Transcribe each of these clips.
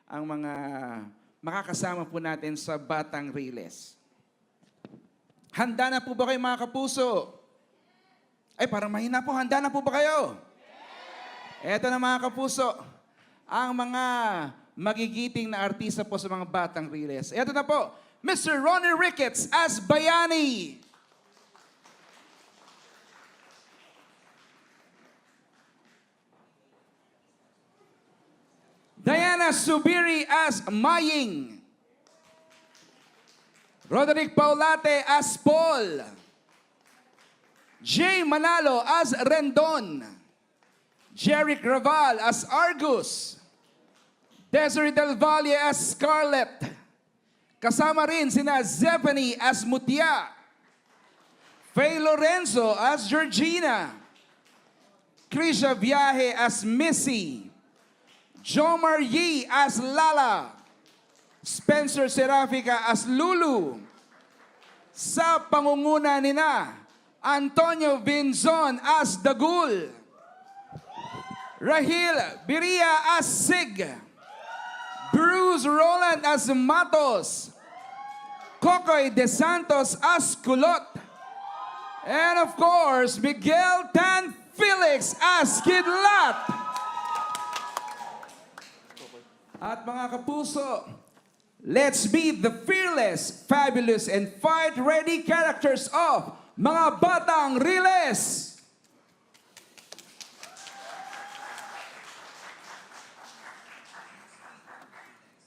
ang mga makakasama po natin sa Batang Riles. Handa na po ba kayo mga kapuso? Ay, parang mahina po. Handa na po ba kayo? Eto na mga kapuso, ang mga magigiting na artista po sa mga Batang Riles. Eto na po, Mr. Ronnie Ricketts as Bayani. Diana Subiri as Maying. Roderick Paulate as Paul. Jay Manalo as Rendon. Jeric Raval as Argus. Desiree Del Valle as Scarlett. Kasama rin sina Zephanie as Mutia. Faye Lorenzo as Georgina. Krisha Viaje as Missy. Jomar Yee as Lala. Spencer Serafica as Lulu. Sa pangunguna nina, Antonio Vinzon as Dagul. Rahil Biria as Sig. Bruce Roland as Matos. Kokoy De Santos as Kulot. And of course, Miguel Tan Felix as Kidlat. At mga kapuso, let's meet the fearless, fabulous, and fight-ready characters of mga Batang Riles.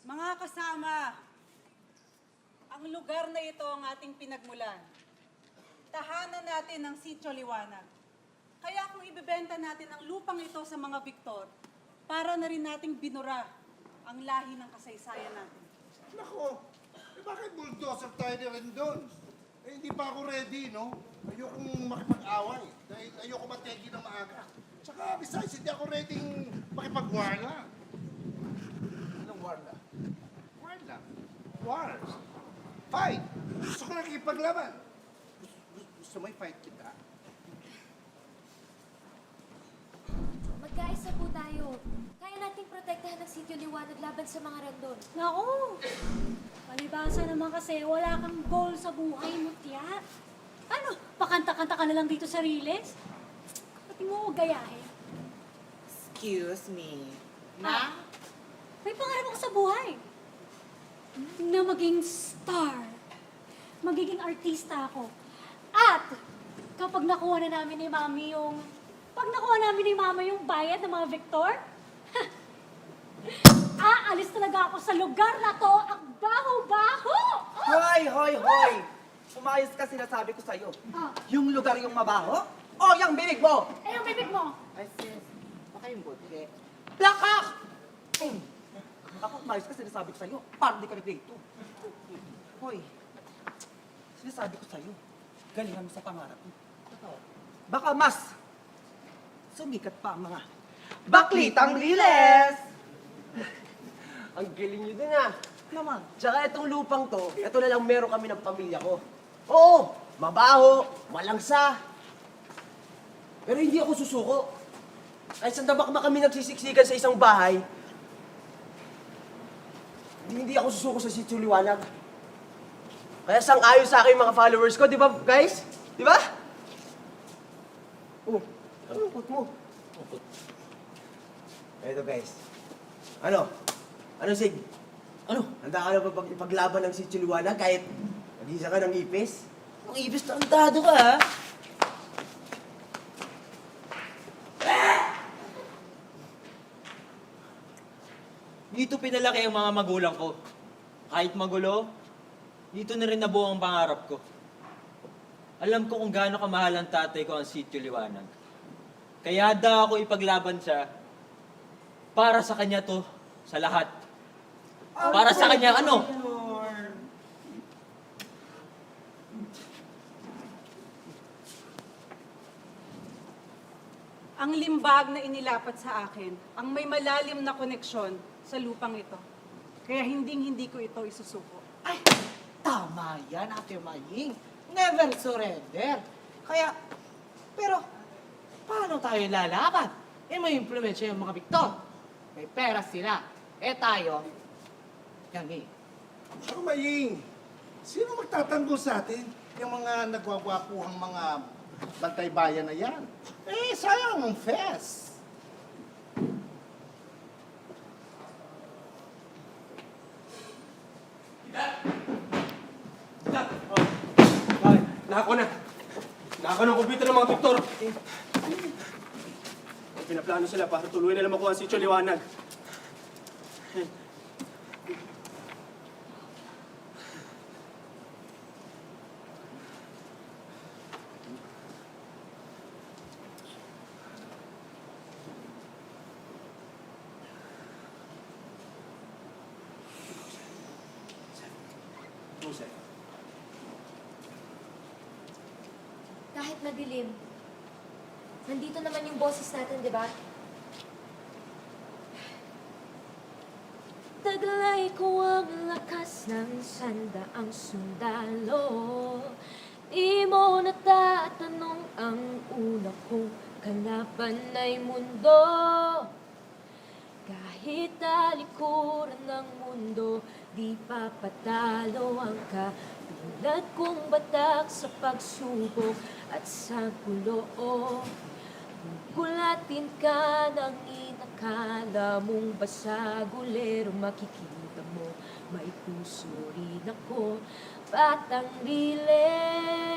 Mga kasama, ang lugar na ito ang ating pinagmulan. Tahanan natin ng Sitio Liwanag. Kaya kung ibebenta natin ang lupang ito sa mga Victor, para na rin nating binura ang lahi ng kasaysayan natin. Nako, bakit bulldozer tayo na rin doon? Hindi pa ako ready, no? Ayokong makipag-away dahil ayoko mategi na maaga. Tsaka besides, hindi ako ready makipag-warla. Anong warla? Warla? Wars. Fight! Gusto ko nakikipaglaban. Gusto mo i-fight kita? Magkaisa po tayo. Kaya nating protektahan ng Sitio Liwanag laban sa mga Rendon. Naku! Palibasa naman kasi wala kang goal sa buhay mo, tiya. Ano, pakanta-kanta ka na lang dito sa Riles? Pati mo gayahin. Excuse me. Ah, may pangarap ako sa buhay. Na maging star. Magiging artista ako. At kapag nakuha na namin ni Mami yung... Pag nakuha namin ni Mama yung bayad ng mga Victor, aalis talaga ako sa lugar na to. Ang baho-baho! Oh! Hoy, hoy, hoy! Umayos ka sinasabi ko sa'yo. Ah, Yung lugar yung mabaho? O yung bibig mo? eh, yung bibig mo! Ay, sis. Baka yung budge. Plakak! Ako, umayos ka sinasabi ko sa'yo. Parang di ka nagdito. Hoy, sinasabi ko sa'yo. Galingan mo sa pangarap mo. Baka mas sumikat pa ang mga baklitang Riles! Ang galing nyo din ah. Naman. Tsaka itong lupang to, ito na lang meron kami ng pamilya ko. Oo, mabaho, malangsa. Pero hindi ako susuko. Kahit sa tabak na kami nagsisiksikan sa isang bahay, hindi ako susuko sa Sitio Liwanag. Kaya sang-ayon sa akin mga followers ko, di ba guys? Di ba? Oh, anong put mo? Eto guys. Ano? Ano Sig? Ano? Handa ka na ba ipaglaban ng Sitio Liwanag kahit mag-isa ka ng ipis? Ang ipis na andado ka ha? Dito pinalaki ang mga magulang ko. Kahit magulo, dito na rin nabuo ang pangarap ko. Alam ko kung gaano kamahal ang tatay ko ang Sitio Liwanag. Kaya handa ako ipaglaban siya para sa kanya to, sa lahat. Para sa kanya ano? Ang limbag na inilapat sa akin, ang may malalim na koneksyon sa lupang ito. Kaya hindi ko ito isusuko. Ay, tama yan, Ate Maying. Never surrender. Kaya, pero, paano tayo lalaban? Eh, may impluensya yung mga Victor. May pera sila. Eh tayo, Yan, eh. Ako Maying, sino magtatanggol sa atin? Yung mga nagwagwapuhang mga bantay bayan na yan. Eh, sayang ang fest. Nako na. Nako ng computer ng mga doktor. May pinaplano sila para tuluyan nila makuha ang sitio liwanag. Kahit madilim, nandito naman yung boses natin, di ba? Taglay ko ang lakas ng sandaang sundalo. Di mo natatanong ang una kong kalaban ay mundo. Kahit talikuran ng mundo, di papatalo ang katulad kong batak sa pagsubok at sa gulo. Gulatin ka ng inakala mong basagulero, makikita mo may puso rin ako, batang riles.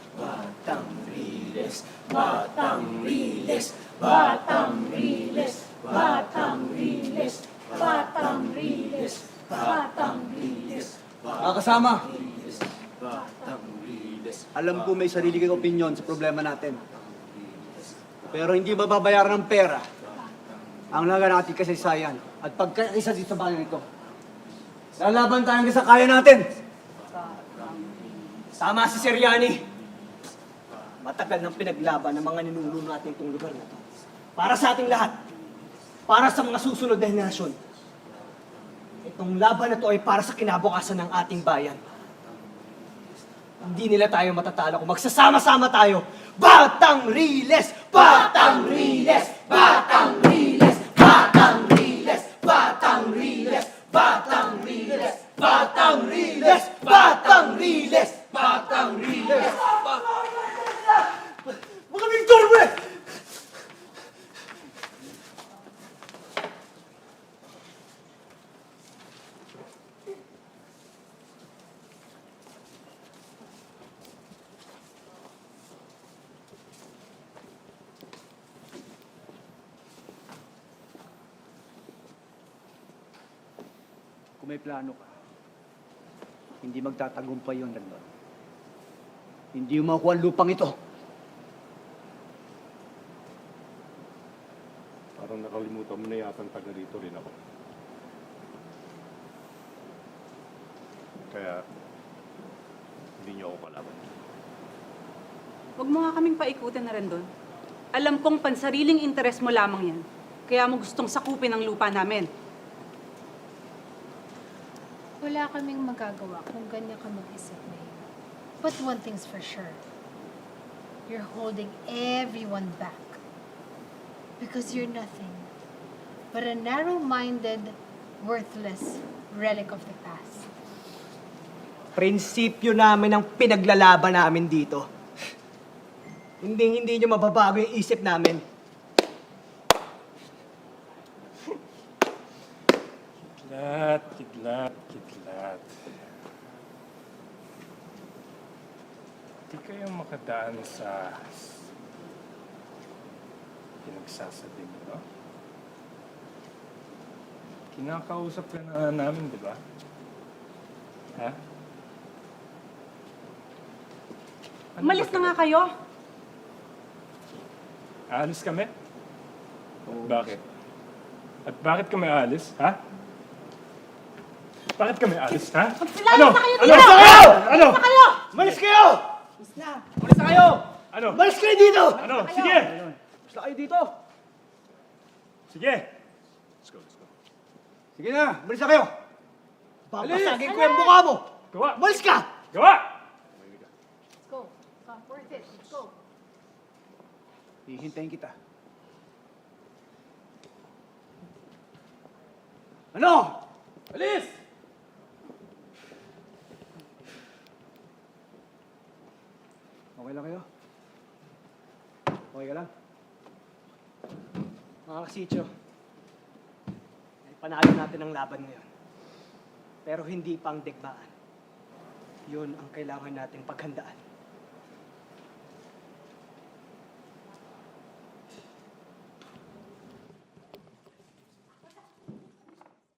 Batang Riles, Batang Riles, Batang Riles, Batang Riles, Batang Riles, Batang Riles. Mga kasama, alam ko may sarili kang opinyon sa problema natin. Pero hindi mababayaran ng pera ang laga ng ating kasaysayan at pagkaisa dito sa bayan ito. Lalaban tayo hanggang sa kaya natin. Tama si Seriani. Matagal nang pinaglaban ng mga ninuno natin itong lugar na ito. Para sa ating lahat. Para sa mga susunod na henerasyon. Itong laban na ito ay para sa kinabukasan ng ating bayan. Hindi nila tayo matatalo kung magsasama-sama tayo. Batang Riles! Batang Riles! Batang Riles! Batang Riles! Batang Riles! Batang Riles! Batang Riles! Batang Riles! Batang Riles! Mga Victor, pre! Kung may plano ka, hindi magtatagumpay yung Rendon. Hindi mo makuha ang lupang ito. Parang nakalimutan mo na yata ang taga rito rin ako. Kaya, hindi niyo ako kalaban. Huwag mo nga kaming paikutin na rin doon. Alam kong pansariling interes mo lamang yan. Kaya mo gustong sakupin ang lupa namin. Wala kaming magagawa kung ganyan ka mag-isip na yun. But one thing's for sure. You're holding everyone back. Because you're nothing but a narrow-minded, worthless relic of the past. Prinsipyo namin ang pinaglalaban namin dito. Hindi nyo mababago yung isip namin. Kidlat, kidlat, kidlat. Di kayo makadaan sa pinagsasabi mo, no? Kinakausap ka na namin, di ba? Ha? Umalis na nga kayo. Aalis kami? Bakit? At bakit kami aalis, ha? Bakit kami aalis, ha? Ano? Ano? Ano? Malis kayo! Malis na kayo! Ano? Malis kayo dito! Ano? Sige! Malis na kayo dito! Sige! Let's go, let's go. Sige na, malis na kayo! Papasagin ko yung mukha mo! Gawa! Malis ka! Gawa! Let's go. It's not worth it. Let's go. Hihintayin kita. Ano? Alis! Okay lang kayo? Okay ka lang? Mga kasityo, panalo natin ang laban ngayon. Pero hindi pang digmaan. Yun ang kailangan nating paghandaan.